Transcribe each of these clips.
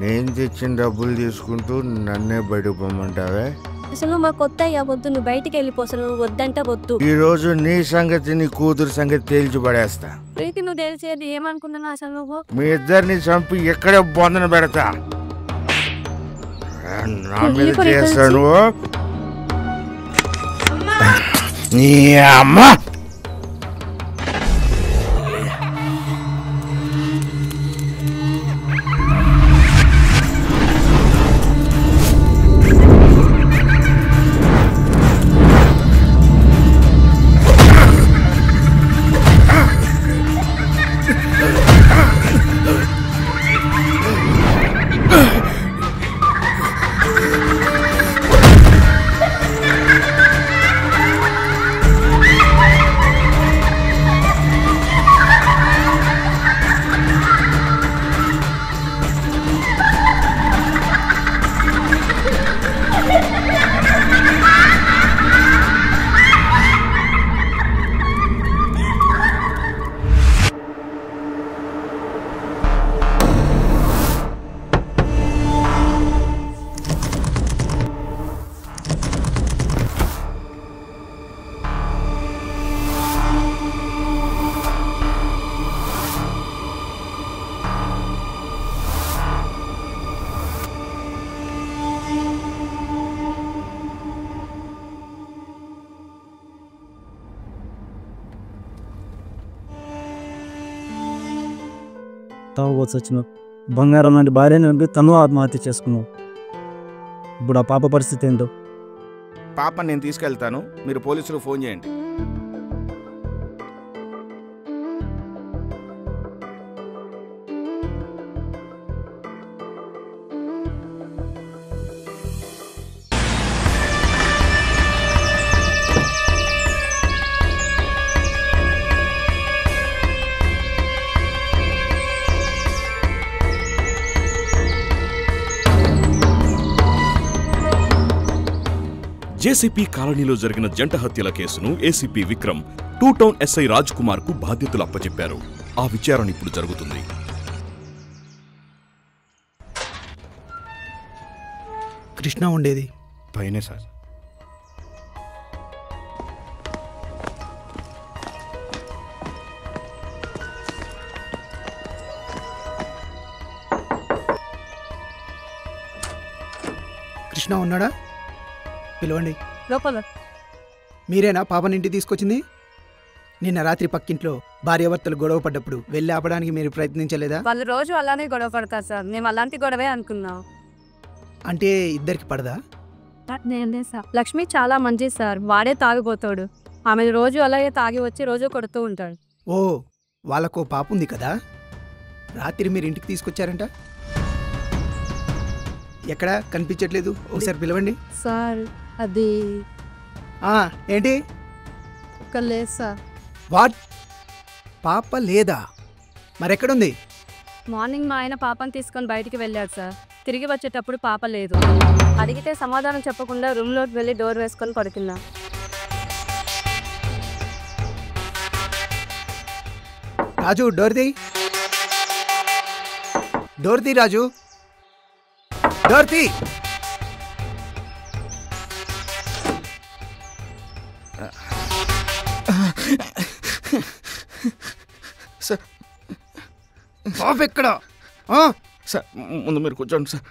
నేను తెచ్చిన డబ్బులు తీసుకుంటూ నన్నే బయటకు పొమ్మంటావే? అసలు మా కొత్త వద్దు, నువ్వు బయటికి వెళ్ళిపోసలు, నువ్వు వద్దంటే వద్దు. ఈ రోజు నీ సంగతి నీ కూతురు సంగతి తేల్చి పడేస్తా. ప్రీతి నువ్వు తెలిసేది ఏమనుకున్నాను అసలు నువ్వు? మీ ఇద్దరిని చంపి ఎక్కడే బొందన పెడతా. నా మీద చేస్తాను నీ అమ్మ. తాగుబోతు వచ్చినావు, బంగారం లాంటి భార్యను తను ఆత్మహత్య చేసుకున్నావు. ఇప్పుడు ఆ పాప పరిస్థితి ఏంటో? పాప నేను తీసుకెళ్తాను, మీరు పోలీసులు ఫోన్ చేయండి. జేసీపీ కాలనీలో జరిగిన జంట హత్యల కేసును ACP Vikram 2 town SI Raj Kumar కు బాధ్యతలు అప్పచెప్పారు. ఆ విచారణ ఇప్పుడు జరుగుతుంది. కృష్ణ ఉండేది పైనే సార్. కృష్ణ ఉన్నాడా? పిలవండి. లోపల. మీరేనా పాపని ఇంటికి తీసుకొచ్చింది? నిన్న రాత్రి పక్కింట్లో భార్యాభర్తలు గొడవ పడ్డప్పుడు వెళ్ళి ఆపడానికి మీరు ప్రయత్నించలేదా? వాళ్ళు రోజు అలానే గొడవ పడతారు సార్. మేము అలాంటి గొడవే అనుకున్నాం. అంటే ఇద్దరికి పడదా? సార్ లక్ష్మి చాలా మంచిది సార్. వాడే తాగిపోతాడు. ఆమె రోజు అలాగే తాగి వచ్చి రోజు కొడుతూ ఉంటాడు. ఓ, వాళ్ళకో పాప ఉంది కదా, రాత్రి మీరు ఇంటికి తీసుకొచ్చారంట. ఎక్కడ కనిపించట్లేదు, ఒకసారి పిలవండి. సార్ అది ఏంటి? లేదు సార్. వాట్? పాప లేదా? మరెక్కడుంది? మార్నింగ్ మా ఆయన పాపని తీసుకొని బయటికి వెళ్ళాడు సార్. తిరిగి వచ్చేటప్పుడు పాప లేదు. అడిగితే సమాధానం చెప్పకుండా రూమ్లోకి వెళ్ళి డోర్ వేసుకొని పడుకున్నా. రాజు, డోర్ తీ. డోర్ తీ రాజు, డోర్ తీ. సార్ పాప ఎక్కడ? సార్ ముందు మీరు కూర్చోండి సార్.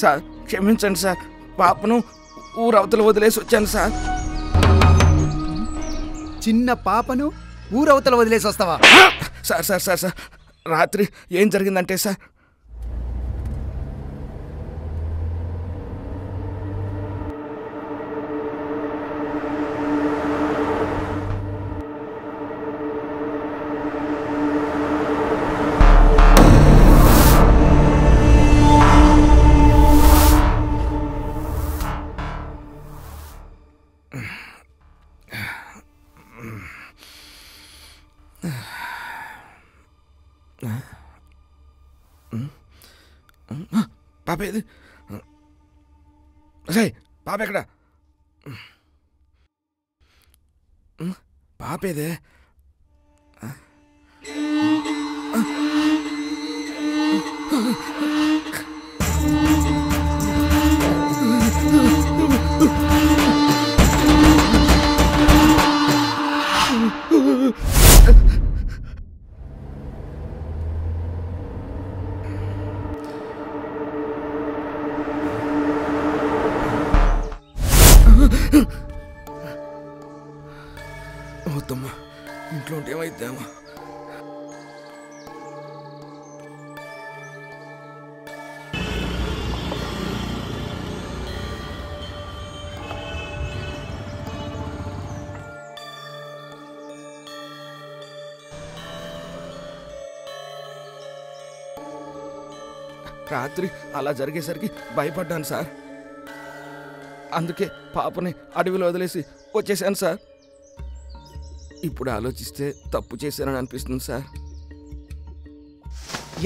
సార్ క్షమించండి సార్, పాపను ఊరవతల వదిలేసి వచ్చాను సార్. చిన్న పాపను ఊరవతల వదిలేసి వస్తావా? సార్ సార్ సార్ సార్ రాత్రి ఏం జరిగిందంటే సార్, పాప ఏది? సార్ పాప ఎక్కడ? పాప ఏదే? వద్దమ్మా, ఇంట్లో ఉంటే ఏమైద్దామా? రాత్రి అలా జరిగేసరికి భయపడ్డాను సార్. అందుకే పాపని అడవిలో వదిలేసి వచ్చేసాను సార్. ఇప్పుడు ఆలోచిస్తే తప్పు చేశానని అనిపిస్తుంది సార్.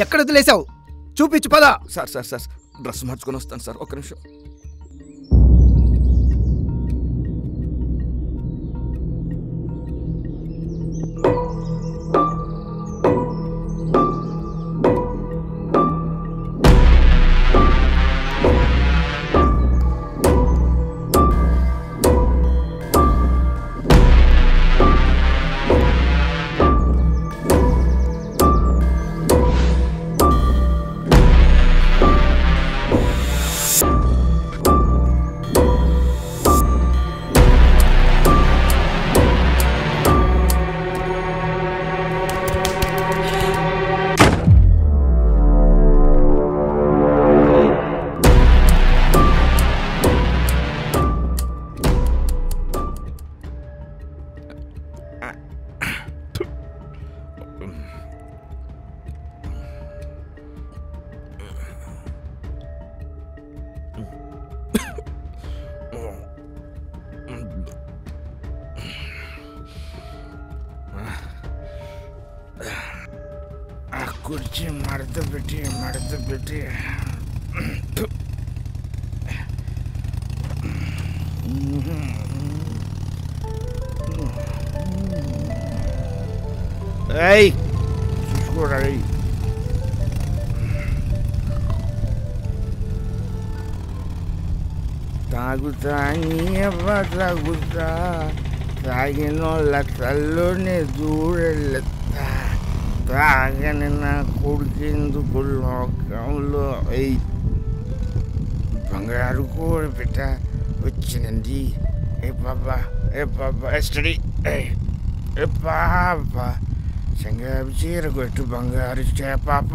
ఎక్కడ వదిలేసావు? చూపించు పదా. సార్ సార్ సార్ డ్రెస్ మార్చుకొని వస్తాను సార్, ఒక్క నిమిషం. కుర్చీ మడత పెట్టి చూసుకోరా. తాగుతా నీ అవ్వ తాగుతా, తాగిన వాళ్ళ కల్లోనే దూరెళ్ళతా, తాగని నా కొడుకెందుకు లోకంలో బంగారు కోడి పెట్ట వచ్చిందండి. ఏ బాబా స్టడీ ఏ బాబా శంగాబి చీర కొట్టు బంగారు పాప